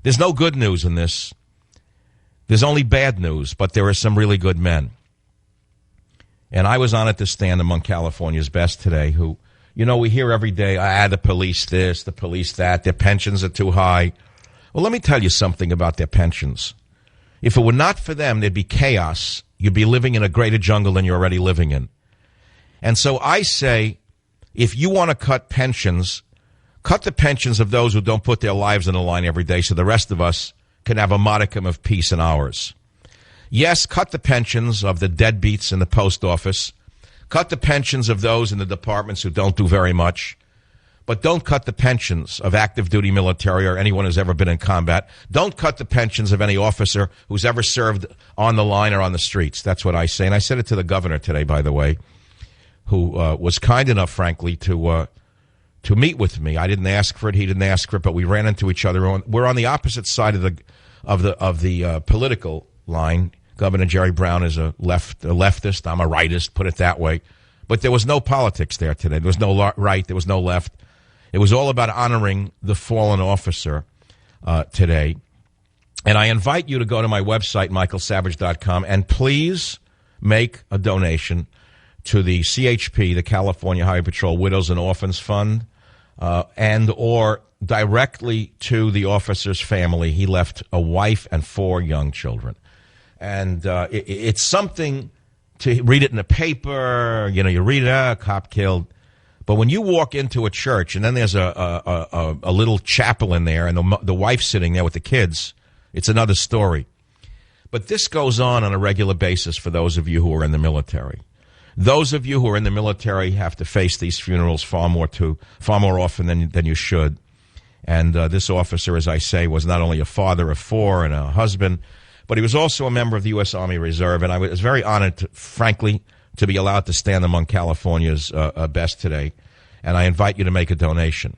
There's no good news in this. There's only bad news, but there are some really good men. And I was on at the stand among California's best today who, we hear every day, the police this, the police that, their pensions are too high. Well, let me tell you something about their pensions. If it were not for them, there'd be chaos. You'd be living in a greater jungle than you're already living in. And so I say, if you want to cut pensions, cut the pensions of those who don't put their lives on the line every day so the rest of us can have a modicum of peace in ours. Yes, cut the pensions of the deadbeats in the post office. Cut the pensions of those in the departments who don't do very much. But don't cut the pensions of active duty military or anyone who's ever been in combat. Don't cut the pensions of any officer who's ever served on the line or on the streets. That's what I say. And I said it to the governor today, by the way, who was kind enough, frankly, to meet with me. I didn't ask for it. He didn't ask for it, but we ran into each other. We're on the opposite side of the political line. Governor Jerry Brown is a leftist. I'm a rightist, put it that way. But there was no politics there today. There was no right. There was no left. It was all about honoring the fallen officer today. And I invite you to go to my website, michaelsavage.com, and please make a donation to the CHP, the California Highway Patrol Widows and Orphans Fund, and or directly to the officer's family. He left a wife and 4 young children. And it's something to read it in the paper. You read it, cop killed. But when you walk into a church and then there's a little chapel in there and the wife sitting there with the kids, it's another story. But this goes on a regular basis for those of you who are in the military. Those of you who are in the military have to face these funerals far more often than you should. And this officer, as I say, was not only a father of 4 and a husband, but he was also a member of the U.S. Army Reserve. And I was very honored, frankly, to be allowed to stand among California's best today. And I invite you to make a donation.